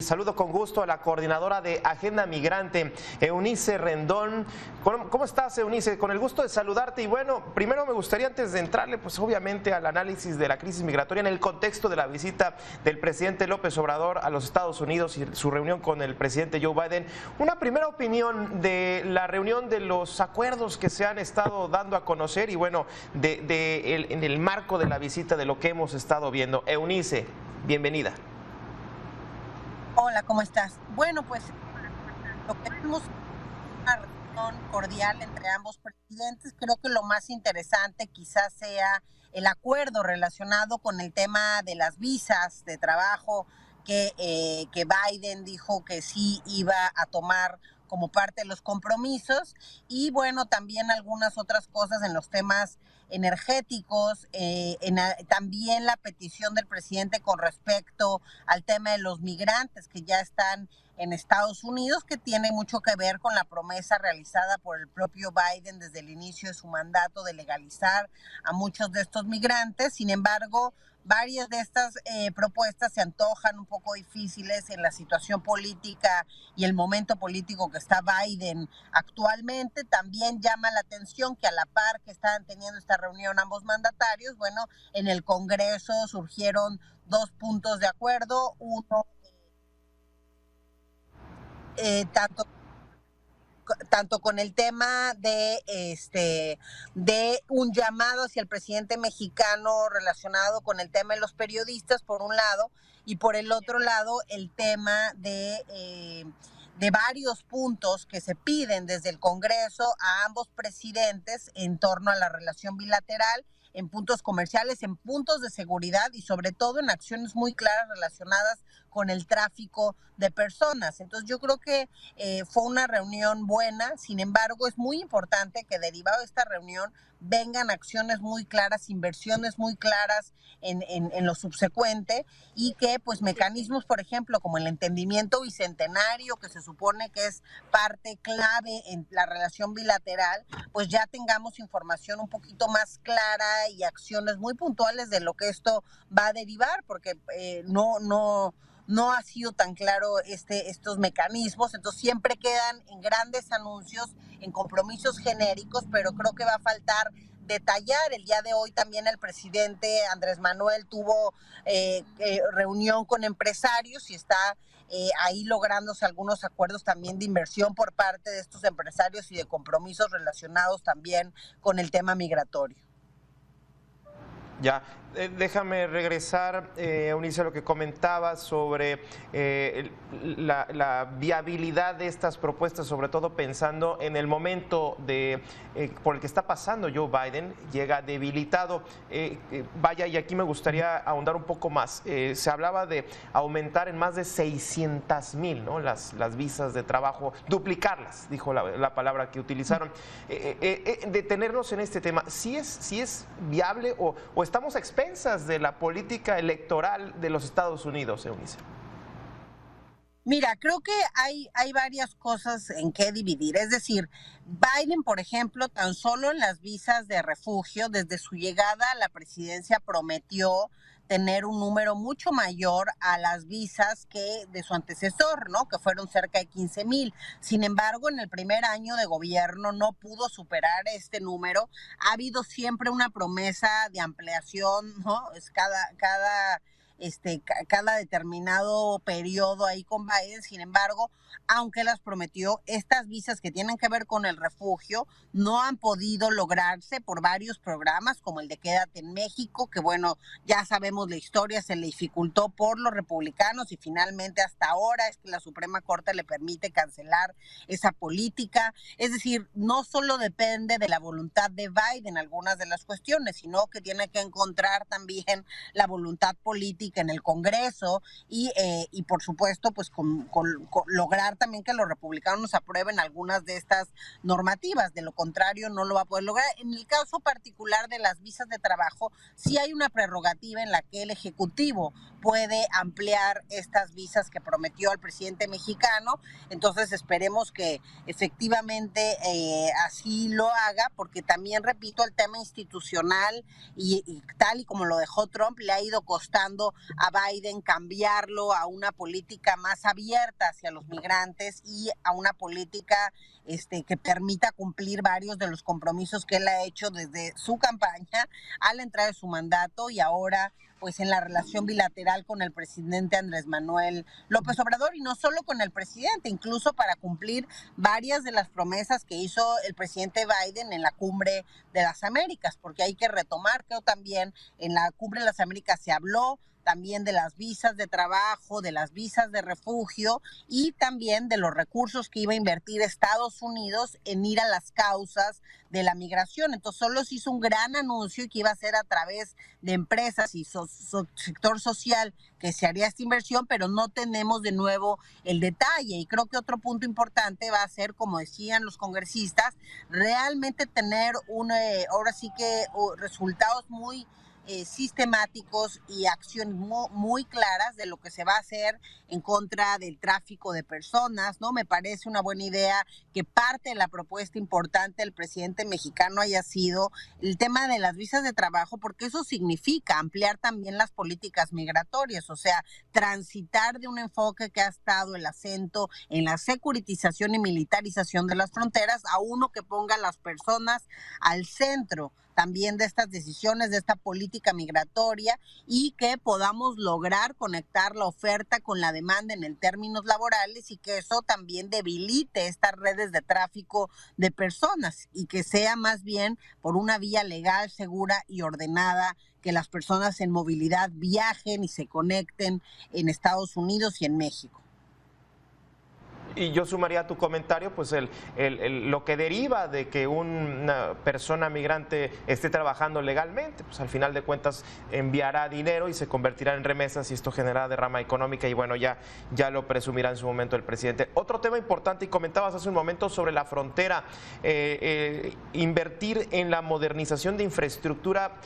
saludo con gusto a la coordinadora de Agenda Migrante, Eunice Rendón. ¿Cómo estás, Eunice? Con el gusto de saludarte. Y bueno, primero me gustaría, antes de entrarle, pues obviamente al análisis de la crisis migratoria en el contexto de la visita del presidente López Obrador a los Estados Unidos y su reunión con el presidente Joe Biden, una primera opinión de la reunión, de los acuerdos que se han estado dando a conocer y bueno, en el marco de la visita, de lo que hemos estado viendo. Eunice, bienvenida. Hola, ¿cómo estás? Bueno, pues lo que vimos una reunión cordial entre ambos presidentes. Creo que lo más interesante quizás sea el acuerdo relacionado con el tema de las visas de trabajo que Biden dijo que sí iba a tomar como parte de los compromisos, y bueno, también algunas otras cosas en los temas energéticos, también la petición del presidente con respecto al tema de los migrantes que ya están en Estados Unidos, que tiene mucho que ver con la promesa realizada por el propio Biden desde el inicio de su mandato de legalizar a muchos de estos migrantes. Sin embargo, varias de estas propuestas se antojan un poco difíciles en la situación política y el momento político que está Biden actualmente. También llama la atención que a la par que estaban teniendo esta reunión ambos mandatarios, bueno, en el Congreso surgieron dos puntos de acuerdo. Uno, tanto con el tema de un llamado hacia el presidente mexicano relacionado con el tema de los periodistas, por un lado, y por el otro lado, el tema de varios puntos que se piden desde el Congreso a ambos presidentes en torno a la relación bilateral, en puntos comerciales, en puntos de seguridad y sobre todo en acciones muy claras relacionadas con el tráfico de personas. Entonces yo creo que fue una reunión buena. Sin embargo, es muy importante que derivado de esta reunión vengan acciones muy claras, inversiones muy claras en lo subsecuente, y que pues mecanismos, por ejemplo, como el entendimiento bicentenario, que se supone que es parte clave en la relación bilateral, pues ya tengamos información un poquito más clara y acciones muy puntuales de lo que esto va a derivar, porque no ha sido tan claro estos mecanismos. Entonces siempre quedan en grandes anuncios, en compromisos genéricos, pero creo que va a faltar detallar. El día de hoy también el presidente Andrés Manuel tuvo reunión con empresarios y está ahí lográndose algunos acuerdos también de inversión por parte de estos empresarios y de compromisos relacionados también con el tema migratorio. Ya, déjame regresar, Eunice, a lo que comentabas sobre la viabilidad de estas propuestas, sobre todo pensando en el momento por el que está pasando Joe Biden. Llega debilitado. Vaya, y aquí me gustaría ahondar un poco más. Se hablaba de aumentar en más de 600,000, ¿no?, las visas de trabajo, duplicarlas, dijo la palabra que utilizaron. Detenernos en este tema, ¿sí es viable o estamos a expensas de la política electoral de los Estados Unidos, Eunice? Mira, creo que hay varias cosas en qué dividir. Es decir, Biden, por ejemplo, tan solo en las visas de refugio, desde su llegada a la presidencia prometió tener un número mucho mayor a las visas que de su antecesor, ¿no?, que fueron cerca de 15,000. Sin embargo, en el primer año de gobierno no pudo superar este número. Ha habido siempre una promesa de ampliación, ¿no? Es cada determinado periodo ahí con Biden. Sin embargo, aunque las prometió, estas visas que tienen que ver con el refugio no han podido lograrse por varios programas, como el de Quédate en México, que bueno, ya sabemos la historia, se le dificultó por los republicanos y finalmente hasta ahora es que la Suprema Corte le permite cancelar esa política. Es decir, no solo depende de la voluntad de Biden algunas de las cuestiones, sino que tiene que encontrar también la voluntad política en el Congreso y por supuesto pues con lograr también que los republicanos aprueben algunas de estas normativas. De lo contrario no lo va a poder lograr. En el caso particular de las visas de trabajo, sí hay una prerrogativa en la que el Ejecutivo puede ampliar estas visas que prometió al presidente mexicano. Entonces esperemos que efectivamente así lo haga, porque también, repito, el tema institucional y tal y como lo dejó Trump le ha ido costando a Biden cambiarlo a una política más abierta hacia los migrantes y a una política que permita cumplir varios de los compromisos que él ha hecho desde su campaña a la entrada de su mandato y ahora pues en la relación bilateral con el presidente Andrés Manuel López Obrador, y no solo con el presidente, incluso para cumplir varias de las promesas que hizo el presidente Biden en la Cumbre de las Américas, porque hay que retomar que también en la Cumbre de las Américas se habló también de las visas de trabajo, de las visas de refugio y también de los recursos que iba a invertir Estados Unidos en ir a las causas de la migración. Entonces solo se hizo un gran anuncio y que iba a ser a través de empresas y sector social que se haría esta inversión, pero no tenemos de nuevo el detalle. Y creo que otro punto importante va a ser, como decían los congresistas, realmente tener ahora sí que resultados muy sistemáticos y acciones muy claras de lo que se va a hacer en contra del tráfico de personas, ¿no? Me parece una buena idea que parte de la propuesta importante del presidente mexicano haya sido el tema de las visas de trabajo, porque eso significa ampliar también las políticas migratorias, o sea, transitar de un enfoque que ha estado el acento en la securitización y militarización de las fronteras a uno que ponga a las personas al centro también de estas decisiones, de esta política migratoria y que podamos lograr conectar la oferta con la demanda en términos laborales y que eso también debilite estas redes de tráfico de personas y que sea más bien por una vía legal, segura y ordenada que las personas en movilidad viajen y se conecten en Estados Unidos y en México. Y yo sumaría a tu comentario, pues lo que deriva de que una persona migrante esté trabajando legalmente, pues al final de cuentas enviará dinero y se convertirá en remesas y esto generará derrama económica y bueno, ya lo presumirá en su momento el presidente. Otro tema importante, y comentabas hace un momento sobre la frontera, invertir en la modernización de infraestructura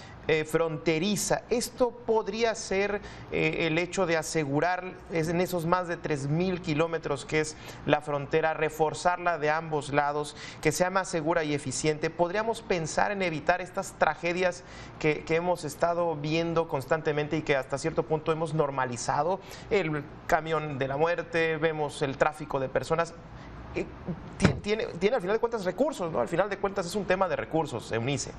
fronteriza. Esto podría ser el hecho de asegurar en esos más de 3,000 kilómetros que es la frontera, reforzarla de ambos lados, que sea más segura y eficiente. ¿Podríamos pensar en evitar estas tragedias que hemos estado viendo constantemente y que hasta cierto punto hemos normalizado? El camión de la muerte, vemos el tráfico de personas. Tiene al final de cuentas recursos, ¿no? Al final de cuentas es un tema de recursos, Eunice.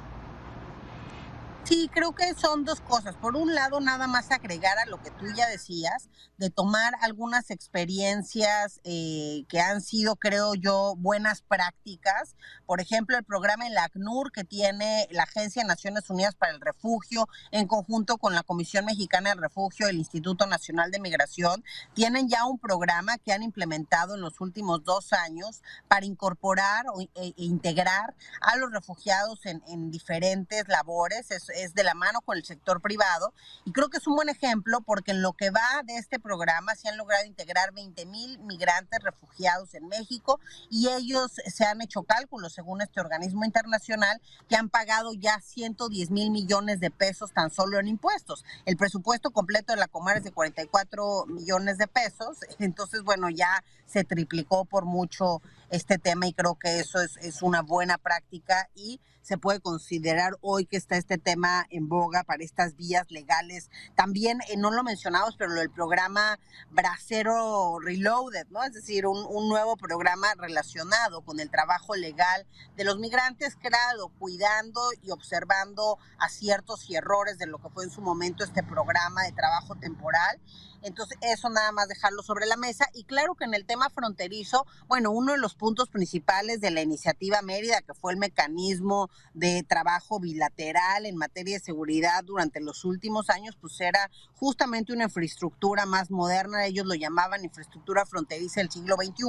Sí, creo que son dos cosas. Por un lado, nada más agregar a lo que tú ya decías, de tomar algunas experiencias que han sido, creo yo, buenas prácticas. Por ejemplo, el programa en la ACNUR que tiene la Agencia de Naciones Unidas para el Refugio, en conjunto con la Comisión Mexicana del Refugio, el Instituto Nacional de Migración, tienen ya un programa que han implementado en los últimos 2 años para incorporar e integrar a los refugiados en diferentes labores. Es de la mano con el sector privado y creo que es un buen ejemplo porque en lo que va de este programa se han logrado integrar 20,000 migrantes refugiados en México y ellos se han hecho cálculos según este organismo internacional que han pagado ya 110,000 millones de pesos tan solo en impuestos. El presupuesto completo de la Comar es de 44 millones de pesos, entonces bueno, ya se triplicó por mucho este tema y creo que eso es una buena práctica y se puede considerar hoy que está este tema en boga para estas vías legales. También, no lo mencionamos, pero el programa Bracero Reloaded, ¿no? Es decir, un nuevo programa relacionado con el trabajo legal de los migrantes, creado, cuidando y observando aciertos y errores de lo que fue en su momento este programa de trabajo temporal. Entonces, eso nada más dejarlo sobre la mesa. Y claro que en el tema fronterizo, bueno, uno de los puntos principales de la iniciativa Mérida, que fue el mecanismo de trabajo bilateral en materia de seguridad durante los últimos años, pues era justamente una infraestructura más moderna. Ellos lo llamaban infraestructura fronteriza del siglo XXI.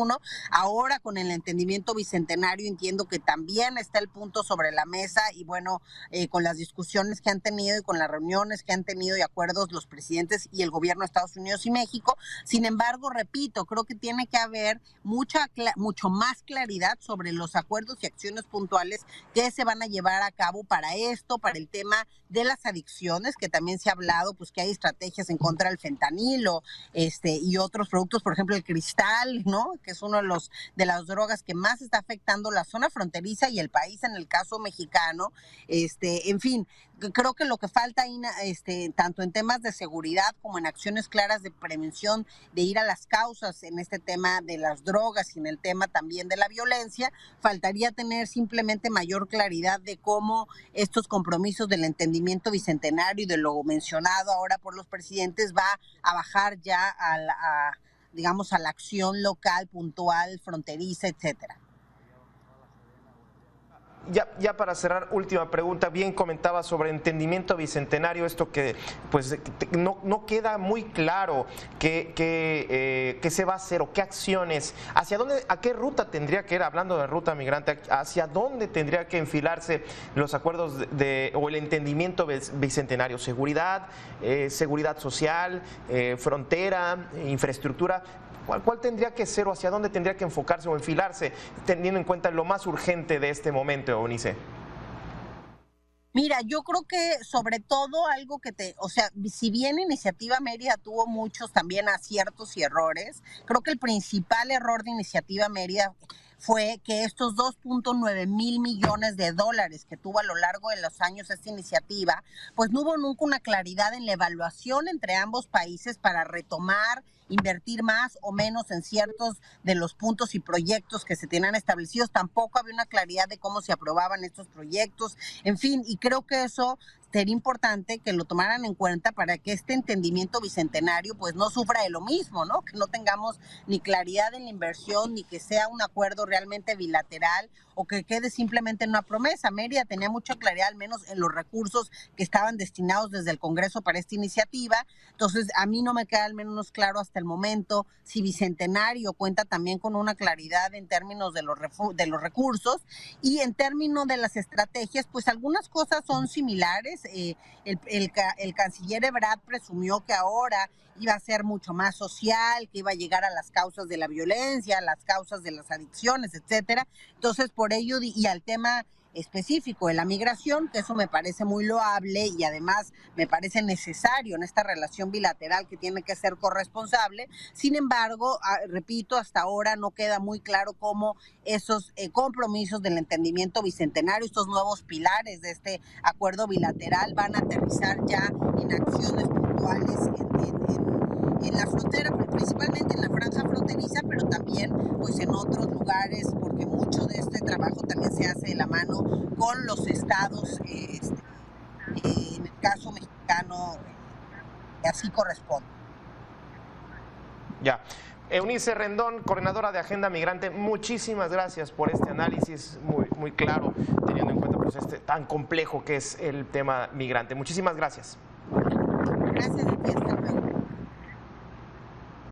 Ahora, con el entendimiento bicentenario, entiendo que también está el punto sobre la mesa y bueno, con las discusiones que han tenido y con las reuniones que han tenido y acuerdos los presidentes y el gobierno de Estados Unidos y México. Sin embargo, repito, creo que tiene que haber mucho más claridad sobre los acuerdos y acciones puntuales que se van a llevar a cabo para esto, para el tema de las adicciones, que también se ha hablado, pues que hay estrategias en contra del fentanilo, y otros productos, por ejemplo el cristal, ¿no? Que es uno de las drogas que más está afectando la zona fronteriza y el país en el caso mexicano, en fin, Creo que lo que falta ahí, tanto en temas de seguridad como en acciones claras de prevención, de ir a las causas en este tema de las drogas y en el tema también de la violencia, faltaría tener simplemente mayor claridad de cómo estos compromisos del entendimiento bicentenario y de lo mencionado ahora por los presidentes va a bajar ya digamos, a la acción local, puntual, fronteriza, etcétera. Ya para cerrar, última pregunta, bien comentaba sobre entendimiento bicentenario, esto que pues no queda muy claro qué se va a hacer o qué acciones, hacia dónde, a qué ruta tendría que ir, hablando de ruta migrante, hacia dónde tendría que enfilarse los acuerdos o el entendimiento bicentenario, seguridad, seguridad social, frontera, infraestructura. ¿Cuál tendría que ser o hacia dónde tendría que enfocarse o enfilarse, teniendo en cuenta lo más urgente de este momento, Eunice? Mira, yo creo que sobre todo algo o sea, si bien Iniciativa Mérida tuvo muchos también aciertos y errores, creo que el principal error de Iniciativa Mérida fue que estos 2.9 mil millones de dólares que tuvo a lo largo de los años esta iniciativa, pues no hubo nunca una claridad en la evaluación entre ambos países para retomar, invertir más o menos en ciertos de los puntos y proyectos que se tenían establecidos. Tampoco había una claridad de cómo se aprobaban estos proyectos. En fin, y creo que eso sería importante que lo tomaran en cuenta para que este entendimiento bicentenario pues no sufra de lo mismo, ¿no? Que no tengamos ni claridad en la inversión, ni que sea un acuerdo realmente bilateral o que quede simplemente en una promesa. Mérida tenía mucha claridad, al menos en los recursos que estaban destinados desde el Congreso para esta iniciativa. Entonces, a mí no me queda al menos claro hasta el momento si Bicentenario cuenta también con una claridad en términos de los recursos y en términos de las estrategias, pues algunas cosas son similares. El canciller Ebrard presumió que ahora iba a ser mucho más social, que iba a llegar a las causas de la violencia, a las causas de las adicciones, etcétera. Entonces, por ello, y al tema específico de la migración, que eso me parece muy loable y además me parece necesario en esta relación bilateral que tiene que ser corresponsable. Sin embargo, repito, hasta ahora no queda muy claro cómo esos compromisos del entendimiento bicentenario, estos nuevos pilares de este acuerdo bilateral van a aterrizar ya en acciones puntuales en la frontera, principalmente en la franja fronteriza, pero también pues en otros lugares, porque mucho de este trabajo también se hace de la mano con los estados, en el caso mexicano, así corresponde. Ya. Eunice Rendón, coordinadora de Agenda Migrante, muchísimas gracias por este análisis muy claro, teniendo en cuenta pues, tan complejo que es el tema migrante. Muchísimas gracias. Gracias a ti, hasta luego.